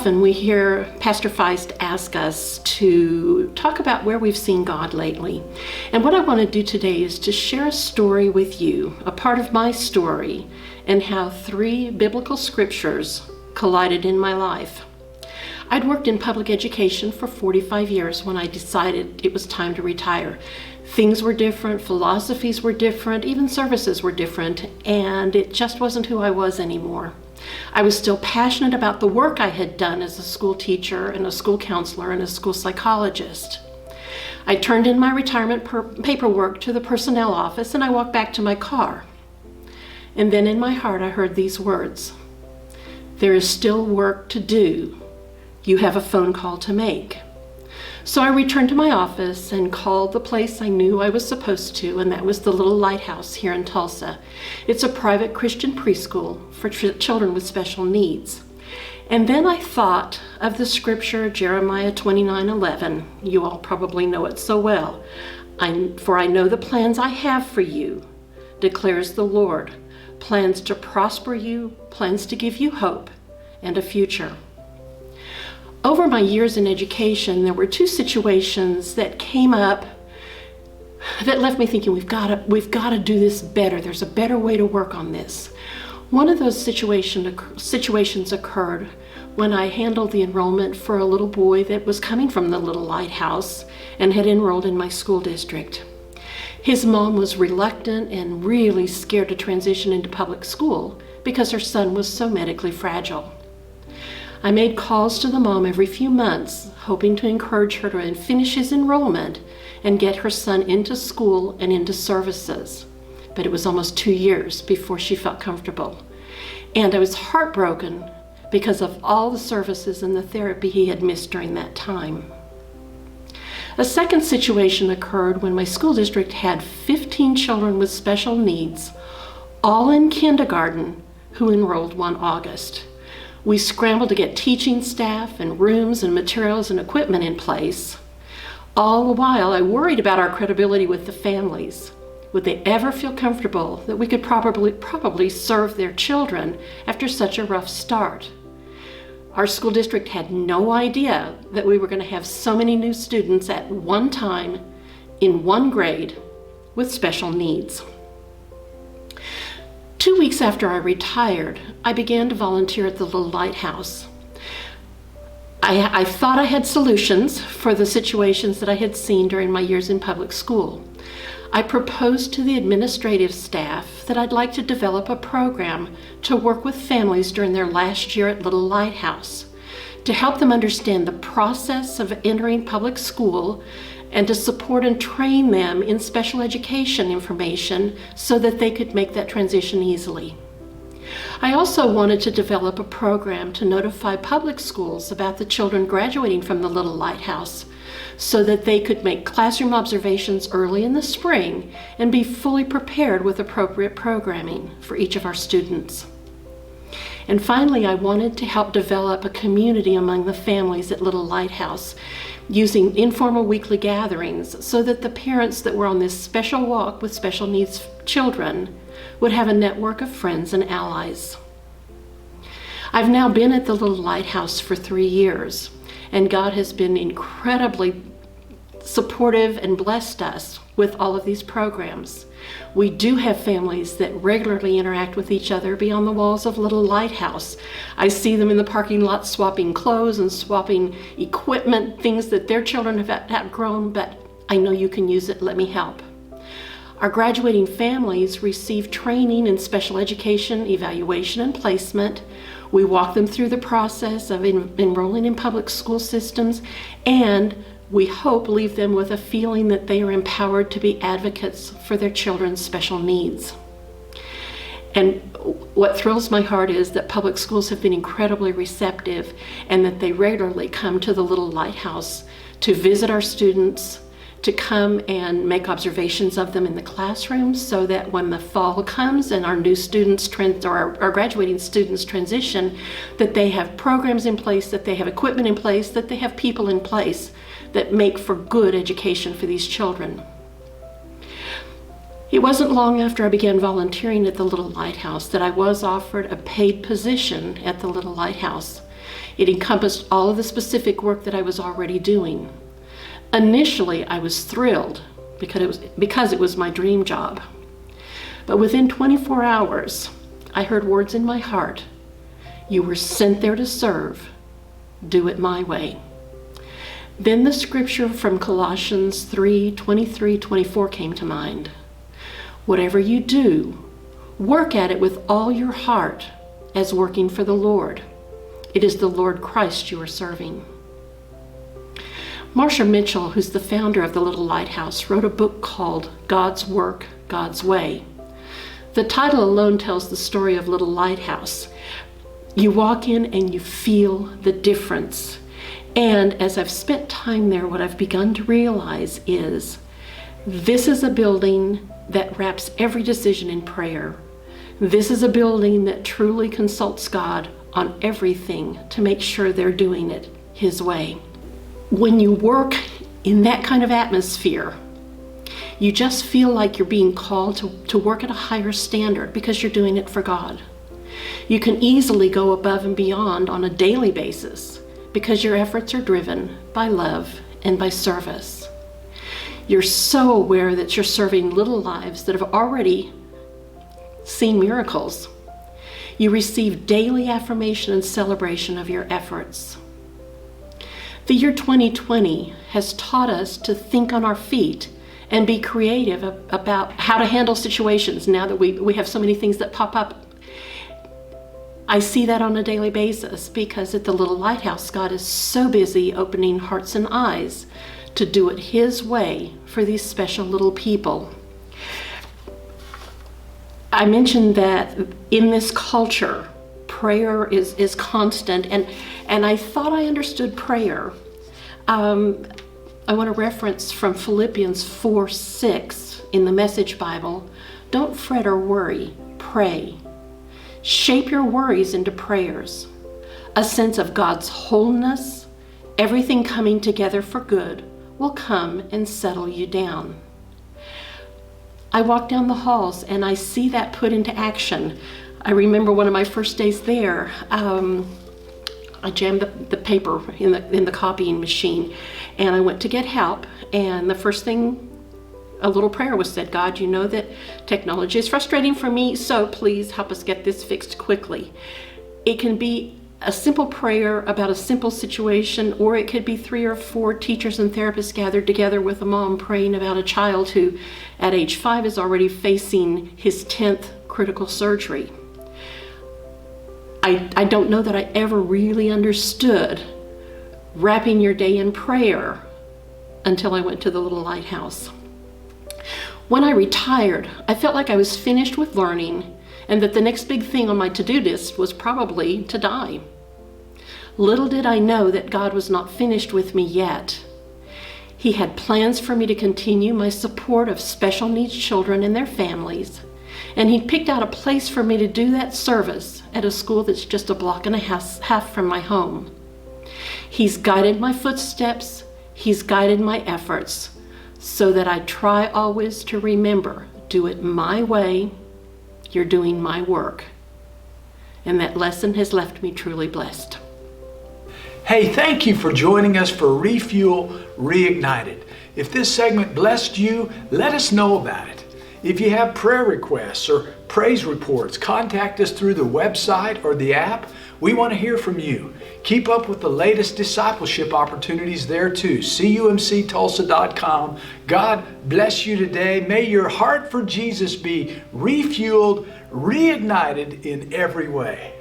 often we hear Pastor Feist ask us to talk about where we've seen God lately. And what I want to do today is to share a story with you, a part of my story, and how 3 biblical scriptures collided in my life. I'd worked in public education for 45 years when I decided it was time to retire. Things were different, philosophies were different, even services were different, and it just wasn't who I was anymore. I was still passionate about the work I had done as a school teacher and a school counselor and a school psychologist. I turned in my retirement paperwork to the personnel office and I walked back to my car. And then in my heart I heard these words: "There is still work to do. You have a phone call to make." So I returned to my office and called the place I knew I was supposed to, and that was the Little Lighthouse here in Tulsa. It's a private Christian preschool for children with special needs. And then I thought of the scripture, Jeremiah 29:11. You all probably know it so well. For I know the plans I have for you, declares the Lord. Plans to prosper you, plans to give you hope and a future. Over my years in education, there were 2 situations that came up that left me thinking, we've got to do this better. There's a better way to work on this. One of those situations occurred when I handled the enrollment for a little boy that was coming from the Little Lighthouse and had enrolled in my school district. His mom was reluctant and really scared to transition into public school because her son was so medically fragile. I made calls to the mom every few months, hoping to encourage her to finish his enrollment and get her son into school and into services. But it was almost 2 years before she felt comfortable. And I was heartbroken because of all the services and the therapy he had missed during that time. A second situation occurred when my school district had 15 children with special needs, all in kindergarten, who enrolled one August. We scrambled to get teaching staff and rooms and materials and equipment in place. All the while, I worried about our credibility with the families. Would they ever feel comfortable that we could probably serve their children after such a rough start? Our school district had no idea that we were going to have so many new students at one time in one grade with special needs. 2 weeks after I retired, I began to volunteer at the Little Lighthouse. I thought I had solutions for the situations that I had seen during my years in public school. I proposed to the administrative staff that I'd like to develop a program to work with families during their last year at Little Lighthouse, to help them understand the process of entering public school and to support and train them in special education information so that they could make that transition easily. I also wanted to develop a program to notify public schools about the children graduating from the Little Lighthouse so that they could make classroom observations early in the spring and be fully prepared with appropriate programming for each of our students. And finally, I wanted to help develop a community among the families at Little Lighthouse using informal weekly gatherings so that the parents that were on this special walk with special needs children would have a network of friends and allies. I've now been at the Little Lighthouse for 3 years, and God has been incredibly supportive and blessed us with all of these programs. We do have families that regularly interact with each other beyond the walls of Little Lighthouse. I see them in the parking lot swapping clothes and swapping equipment, things that their children have outgrown, but I know you can use it, let me help. Our graduating families receive training in special education, evaluation, and placement. We walk them through the process of enrolling in public school systems, and we hope leave them with a feeling that they are empowered to be advocates for their children's special needs. And what thrills my heart is that public schools have been incredibly receptive and that they regularly come to the Little Lighthouse to visit our students, to come and make observations of them in the classrooms so that when the fall comes and our new students or our graduating students transition, that they have programs in place, that they have equipment in place, that they have people in place that make for good education for these children. It wasn't long after I began volunteering at the Little Lighthouse that I was offered a paid position at the Little Lighthouse. It encompassed all of the specific work that I was already doing. Initially, I was thrilled because it was my dream job. But within 24 hours, I heard words in my heart. You were sent there to serve. Do it my way. Then the scripture from Colossians 3:23-24 came to mind. Whatever you do, work at it with all your heart as working for the Lord. It is the Lord Christ you are serving. Marsha Mitchell, who's the founder of the Little Lighthouse, wrote a book called God's Work, God's Way. The title alone tells the story of Little Lighthouse. You walk in and you feel the difference. And as I've spent time there, what I've begun to realize is this is a building that wraps every decision in prayer. This is a building that truly consults God on everything to make sure they're doing it His way. When you work in that kind of atmosphere, you just feel like you're being called to work at a higher standard because you're doing it for God. You can easily go above and beyond on a daily basis because your efforts are driven by love and by service. You're so aware that you're serving little lives that have already seen miracles. You receive daily affirmation and celebration of your efforts. The year 2020 has taught us to think on our feet and be creative about how to handle situations now that we have so many things that pop up. I see that on a daily basis because at the Little Lighthouse, God is so busy opening hearts and eyes to do it His way for these special little people. I mentioned that in this culture, prayer is constant, and I thought I understood prayer. I want to reference from Philippians 4:6 in the Message Bible. Don't fret or worry, pray. Shape your worries into prayers. A sense of God's wholeness, everything coming together for good, will come and settle you down. I walk down the halls and I see that put into action. I remember one of my first days there, I jammed the paper in the copying machine, and I went to get help, and the first thing, a little prayer was said. God, you know that technology is frustrating for me, so please help us get this fixed quickly. It can be a simple prayer about a simple situation, or it could be 3 or 4 teachers and therapists gathered together with a mom praying about a child who at age 5 is already facing his 10th critical surgery. I don't know that I ever really understood wrapping your day in prayer until I went to the Little Lighthouse. When I retired, I felt like I was finished with learning and that the next big thing on my to-do list was probably to die. Little did I know that God was not finished with me yet. He had plans for me to continue my support of special needs children and their families, and He'd picked out a place for me to do that service at a school that's just a block and a half from my home. He's guided my footsteps, He's guided my efforts, so that I try always to remember, do it my way, you're doing my work. And that lesson has left me truly blessed. Hey, thank you for joining us for Refuel Reignited. If this segment blessed you, let us know about it. If you have prayer requests or praise reports, contact us through the website or the app. We want to hear from you. Keep up with the latest discipleship opportunities there too. CUMCTulsa.com. God bless you today. May your heart for Jesus be refueled, reignited in every way.